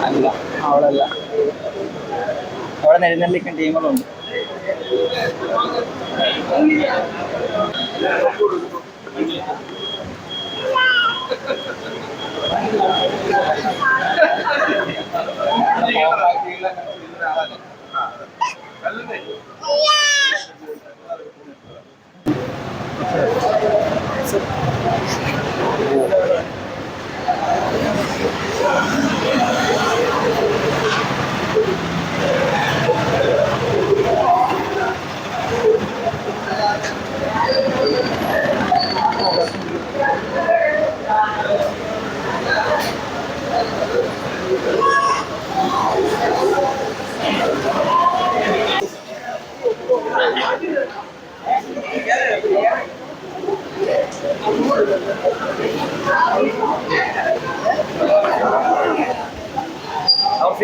അല്ല, അവളല്ല. അവിടെ എഴുന്നള്ളിക്കാൻ ടീമുകളുണ്ട്.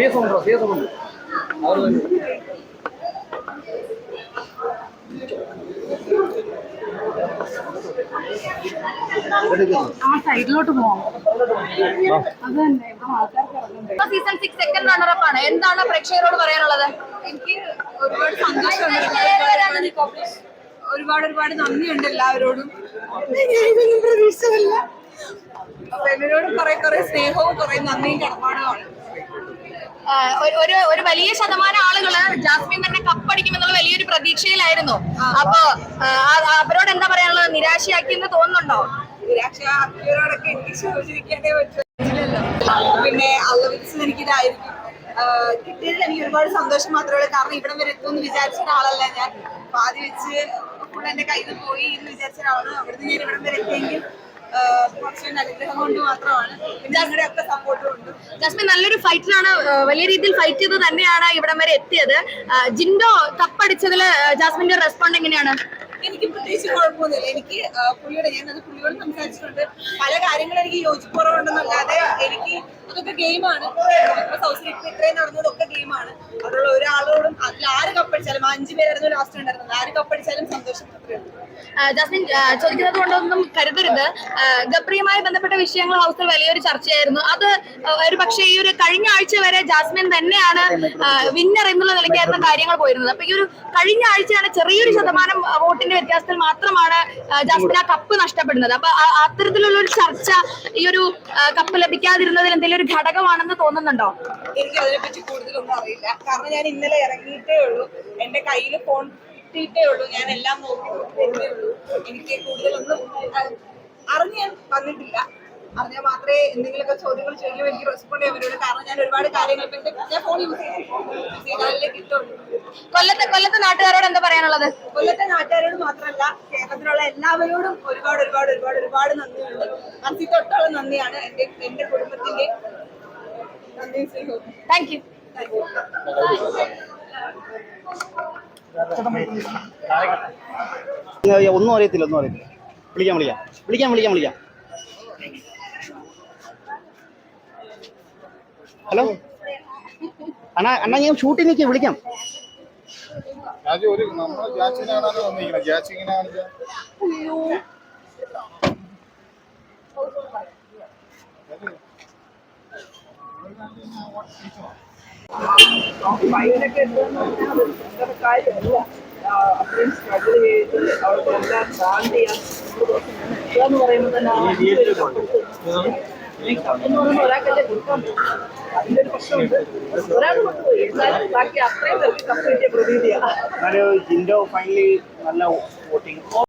സീസമുണ്ട് സൈഡിലോട്ട് പോവാം. സീസൺ 6 സെക്കൻഡ് റണ്ണറപ്പ് ആണ്. എന്താണ് പ്രേക്ഷകരോട് പറയാനുള്ളത്? എനിക്ക് ഒരുപാട് സന്തോഷമുണ്ട്. ഒരുപാട് നന്ദിയുണ്ട് എല്ലാവരോടും. പ്രതീക്ഷിച്ചതല്ല. അപ്പൊ എന്നോട് കുറെ സ്നേഹവും കുറെ നന്ദിയും കടപ്പാടുമാണ്. ഒരു വലിയ ശതമാനം ആളുകള് ജാസ്മിൻ തന്നെ കപ്പടിക്കുമെന്നുള്ള വലിയൊരു പ്രതീക്ഷയിലായിരുന്നു. അപ്പൊ അവരോട് എന്താ പറയാനുള്ളത്? നിരാശയാക്കിയെന്ന് തോന്നുന്നുണ്ടോ? നിരാശയാക്കിയവരോടൊക്കെ എനിക്ക് ചോദിച്ചിരിക്കേണ്ടേ പറ്റില്ലല്ലോ. പിന്നെ അള്ളവിച്ച് എനിക്കിതായിരിക്കും കിട്ടിയതിൽ എനിക്ക് ഒരുപാട് സന്തോഷം മാത്രമേ ഉള്ളൂ. കാരണം ഇവിടം വരെ എത്തുമെന്ന് വിചാരിച്ച ഒരാളല്ല ഞാൻ. പാതി വെച്ച് ഫുൾ എന്റെ കയ്യിൽ നിന്ന് പോയി എന്ന് വിചാരിച്ച ഒരാളാണ്. അവിടുന്ന് ഞാൻ ഇവിടം വരെ എത്തിയെങ്കിൽ കുറച്ച് അനുഗ്രഹം കൊണ്ട് മാത്രമാണ്. പിന്നെ ഞങ്ങളുടെ ഒക്കെ സപ്പോർട്ടും ഉണ്ട്. ജാസ്മിൻ നല്ലൊരു ഫൈറ്ററാണ്. വലിയ രീതിയിൽ ഫൈറ്റ് ചെയ്ത് തന്നെയാണ് ഇവിടം വരെ എത്തിയത്. ജിൻഡോ കപ്പടിച്ചതിൽ ജാസ്മിന്റെ റെസ്പോണ്ട് എങ്ങനെയാണ്? എനിക്ക് പ്രത്യേകിച്ച് കുഴപ്പമൊന്നുമില്ല. എനിക്ക് പുള്ളിയോട് സംസാരിച്ചിട്ടുണ്ട്. പല കാര്യങ്ങളും എനിക്ക് യോജിപ്പുറവുണ്ടെന്നല്ലാതെ എനിക്ക് അതൊക്കെ ഗെയിമാണ്. ഹൗസിൽ ഇത്രയും നടന്നതൊക്കെ ഗെയിമാണ്. അതുള്ള ഒരാളോടും അതിൽ ആര് കപ്പടിച്ചാലും 5 പേരായിരുന്നു ലാസ്റ്റ് ഉണ്ടായിരുന്നത്. ആര് കപ്പടിച്ചാലും സന്തോഷം മാത്രമേ ഉള്ളൂ. ജാസ്മിൻ ചോദിക്കുന്നത് കൊണ്ടൊന്നും കരുതരുത്. ഗബ്രിയുമായി ബന്ധപ്പെട്ട വിഷയങ്ങൾ ഹൗസിൽ വലിയൊരു ചർച്ചയായിരുന്നു. അത് ഒരു പക്ഷേ ഈ ഒരു കഴിഞ്ഞ ആഴ്ച വരെ ജാസ്മിൻ തന്നെയാണ് വിന്നർ എന്നുള്ള നിലയ്ക്കായിരുന്നു കാര്യങ്ങൾ പോയിരുന്നത്. അപ്പൊ ഈ ഒരു കഴിഞ്ഞ ആഴ്ചയാണ് ചെറിയൊരു ശതമാനം വോട്ടിന്റെ വ്യത്യാസത്തിൽ മാത്രമാണ് ജാസ്മിൻ ആ കപ്പ് നഷ്ടപ്പെടുന്നത്. അപ്പൊ അത്തരത്തിലുള്ള ഒരു ചർച്ച ഈ ഒരു കപ്പ് ലഭിക്കാതിരുന്നതിൽ എന്തെങ്കിലും ഒരു ഘടകമാണെന്ന് തോന്നുന്നുണ്ടോ? എനിക്ക് അതിനെപ്പറ്റി കൂടുതലൊന്നും അറിയില്ല. കാരണം ഞാൻ ഇന്നലെ ഇറങ്ങിയിട്ടേ ഉള്ളൂ. എന്റെ കയ്യിൽ ഫോൺ കിട്ടിയിട്ടേ ഉള്ളൂ. ഞാൻ എല്ലാം നോക്കി വരുന്നേ ഉള്ളൂ. എനിക്ക് കൂടുതലൊന്നും അറിഞ്ഞ് ഞാൻ വന്നിട്ടില്ല. അറിഞ്ഞാൽ മാത്രമേ എന്തെങ്കിലുമൊക്കെ ചോദ്യങ്ങൾ ചോദിക്കുമ്പോൾ എനിക്ക് റെസ്പോണ്ട് ചെയ്യാൻ പറ്റുള്ളൂ. കാരണം ഞാൻ ഒരുപാട് കാര്യങ്ങൾ ഞാൻ ഫോൺ യൂസ് ചെയ്താലേ കിട്ടുള്ളൂ. കൊല്ലത്തെ നാട്ടുകാരോട് എന്താ പറയാനുള്ളത്? കൊല്ലത്തെ നാട്ടുകാരോട് മാത്രമല്ല, കേരളത്തിലുള്ള എല്ലാവരോടും ഒരുപാട് നന്ദിയുണ്ട്. മനസ്സിൽ തൊട്ടുള്ള നന്ദിയാണ്. എന്റെ കുടുംബത്തിന്റെ നന്ദിയും സ്നേഹവും. Thank you. ഒന്നും അറിയത്തില്ല. വിളിക്കാം. ഹലോ അണ്ണാ ഞാൻ ഷൂട്ടിൽ നിൽക്കുക. വിളിക്കാം. ഫൈനലൊക്കെ എത്തുമെന്ന് പറഞ്ഞാൽ അത് കാര്യമല്ല. അത്രയും സ്ട്രഗിൾ ചെയ്ത് അവിടെ എല്ലാം ബാൻ ചെയ്യാൻ എന്ന് പറയുമ്പോൾ തന്നെ ഒരാൾക്കല്ലേ കൊടുക്കാൻ പറ്റും. അതിന്റെ ഒരു പ്രശ്നമുണ്ട്. ഒരാൾ കൊണ്ടുപോയി. എന്നാലും ബാക്കി അത്രയും പേർക്ക് കപ്പ് കിട്ടിയ പ്രതീതിയാണ്. ജിൻഡോ ഫൈനലി നല്ല വോട്ടിംഗ്